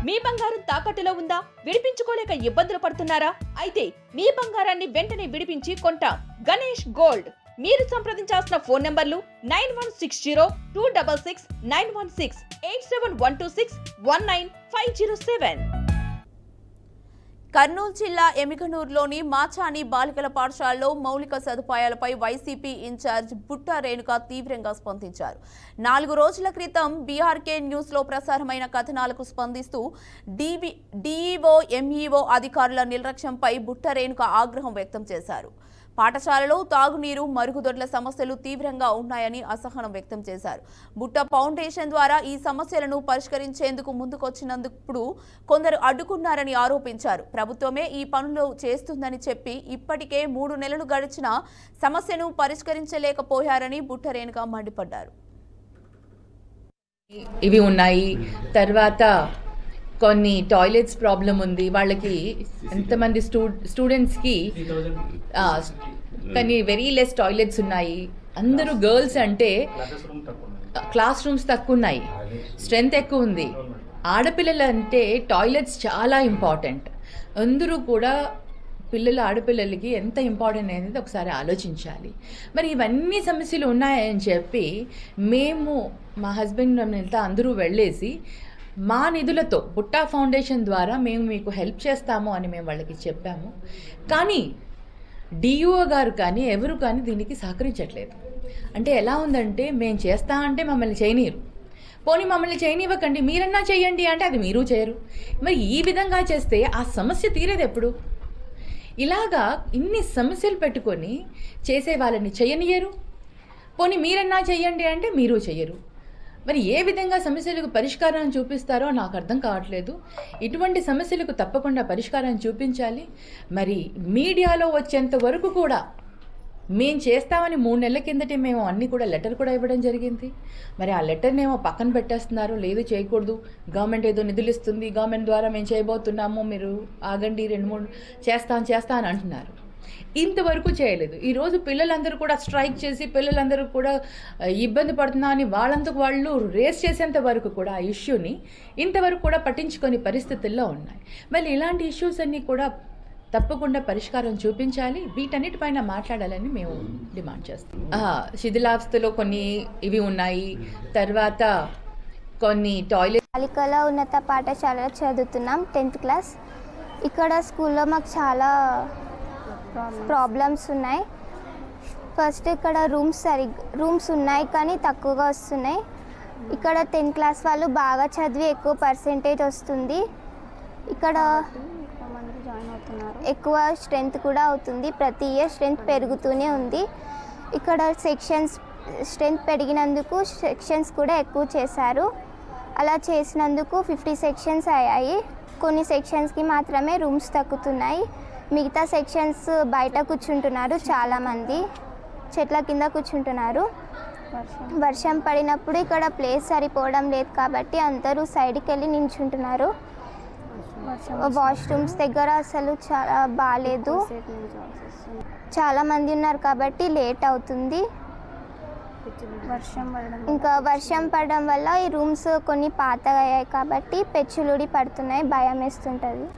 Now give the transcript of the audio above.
మీ బంగారం తాకట్టులో ఉందా? విడిపించుకోలేక ఇబ్బందులు పడుతున్నారా? అయితే మీ బంగారాన్ని వెంటనే విడిపించి కొంటాం. గణేష్ గోల్డ్. మీరు సంప్రదించాల్సిన ఫోన్ నంబర్లు 9160-266-916, 8712619507. కర్నూలు జిల్లా ఎమిగనూరులోని మాచాని బాలికల పాఠశాలలో మౌలిక సదుపాయాలపై వైసీపీ ఇన్ఛార్జ్ బుట్టా రేణుక తీవ్రంగా స్పందించారు. 4 రోజుల క్రితం బీఆర్కే న్యూస్లో ప్రసారమైన కథనాలకు స్పందిస్తూ డీఈఓ, ఎంఈఓ అధికారుల నిర్లక్ష్యంపై బుట్టా రేణుక ఆగ్రహం వ్యక్తం చేశారు. పాఠశాలలో తాగునీరు, మరుగుదొడ్ల సమస్యలు తీవ్రంగా ఉన్నాయని అసహనం వ్యక్తం చేశారు. బుట్ట ఫౌండేషన్ ద్వారా ఈ సమస్యలను పరిష్కరించేందుకు ముందుకొచ్చినందుకు కొందరు అడ్డుకున్నారని ఆరోపించారు. ప్రభుత్వమే ఈ పనులు చేస్తుందని చెప్పి ఇప్పటికే 3 నెలలు గడిచినా సమస్యను పరిష్కరించలేకపోయారని బుట్ట రేణుక మండిపడ్డారు. ఇవి ఉన్నాయి. తర్వాత కొన్ని టాయిలెట్స్ ప్రాబ్లం ఉంది. వాళ్ళకి ఎంతమంది స్టూడెంట్స్కి కానీ వెరీ లెస్ టాయిలెట్స్ ఉన్నాయి. అందరూ గర్ల్స్ అంటే క్లాస్ రూమ్స్ తక్కువ ఉన్నాయి, స్ట్రెంత్ ఎక్కువ ఉంది. ఆడపిల్లలు అంటే టాయిలెట్స్ చాలా ఇంపార్టెంట్. అందరూ కూడా ఆడపిల్లలకి ఎంత ఇంపార్టెంట్ అనేది ఒకసారి ఆలోచించాలి. మరి ఇవన్నీ సమస్యలు ఉన్నాయని చెప్పి మేము మా హస్బెండ్ వెళ్తా అందరూ వెళ్ళేసి మా నిధులతో బుట్టా ఫౌండేషన్ ద్వారా మేము మీకు హెల్ప్ చేస్తాము అని మేము వాళ్ళకి చెప్పాము. కానీ డిఓ గారు కానీ ఎవరు కానీ దీనికి సహకరించట్లేదు. అంటే ఎలా ఉందంటే మేము చేస్తా అంటే మమ్మల్ని చేయనీరు. పోనీ మమ్మల్ని చేయనివ్వకండి, మీరన్నా చేయండి అంటే అది మీరు చేయరు. మరి ఈ విధంగా చేస్తే ఆ సమస్య తీరేది ఎప్పుడు? ఇలాగా ఇన్ని సమస్యలు పెట్టుకొని చేసే వాళ్ళని చేయనియరు. పోనీ మీరన్నా చేయండి అంటే మీరు చేయరు. మరి ఏ విధంగా సమస్యలకు పరిష్కారం చూపిస్తారో నాకు అర్థం కావట్లేదు. ఇటువంటి సమస్యలకు తప్పకుండా పరిష్కారం చూపించాలి. మరి మీడియాలో వచ్చేంత వరకు కూడా మేము చేస్తామని 3 నెలల కిందటే మేము అన్నీ కూడా లెటర్ కూడా ఇవ్వడం జరిగింది. మరి ఆ లెటర్నేమో పక్కన పెట్టేస్తున్నారు. లేదు చేయకూడదు, గవర్నమెంట్ ఏదో నిధులు ఇస్తుంది, గవర్నమెంట్ ద్వారా మేము చేయబోతున్నాము, మీరు ఆగండి, 2-3 చేస్తా అని అంటున్నారు. ఇంతవరకు చేయలేదు. ఈరోజు పిల్లలందరూ కూడా స్ట్రైక్ చేసి పిల్లలందరూ కూడా ఇబ్బంది పడుతున్నా అని వాళ్ళందుకు వాళ్ళు రేస్ చేసేంత వరకు కూడా ఆ ఇష్యూని ఇంతవరకు కూడా పట్టించుకొని పరిస్థితుల్లో ఉన్నాయి. మళ్ళీ ఇలాంటి ఇష్యూస్ అన్నీ కూడా తప్పకుండా పరిష్కారం చూపించాలి. వీటన్నిటిపైన మాట్లాడాలని మేము డిమాండ్ చేస్తాం. శిథిలావస్థలో కొన్ని ఇవి ఉన్నాయి. తర్వాత కొన్ని టాయిలెట్ బాలికల ఉన్నత పాఠశాలలో చదువుతున్నాం, 10th క్లాస్. ఇక్కడ స్కూల్లో మాకు చాలా ప్రాబ్లమ్స్ ఉన్నాయి. ఫస్ట్ ఇక్కడ రూమ్స్ ఉన్నాయి కానీ తక్కువగా వస్తున్నాయి. ఇక్కడ 10th క్లాస్ వాళ్ళు బాగా చదివి ఎక్కువ పర్సెంటేజ్ వస్తుంది. ఇక్కడ ఎక్కువ స్ట్రెంత్ కూడా అవుతుంది. ప్రతి ఇయర్ స్ట్రెంత్ పెరుగుతూనే ఉంది. ఇక్కడ స్ట్రెంత్ పెరిగినందుకు సెక్షన్స్ కూడా ఎక్కువ చేశారు. అలా చేసినందుకు 50 సెక్షన్స్ అయ్యాయి. కొన్ని సెక్షన్స్కి మాత్రమే రూమ్స్ తగ్గుతున్నాయి. మిగతా సెక్షన్స్ బయట కూర్చుంటున్నారు, చాలామంది చెట్ల కింద కూర్చుంటున్నారు. వర్షం పడినప్పుడు ఇక్కడ ప్లేస్ సరిపోవడం లేదు కాబట్టి అందరూ సైడ్కి వెళ్ళి నించుంటున్నారు. వాష్రూమ్స్ దగ్గర అసలు చాలా బాగాలేదు. చాలామంది ఉన్నారు కాబట్టి లేట్ అవుతుంది. ఇంకా వర్షం పడడం వల్ల ఈ రూమ్స్ కొన్ని పాతగా అయ్యాయి కాబట్టి పెచ్చులుడి పడుతున్నాయి, భయం వేస్తుంటుంది.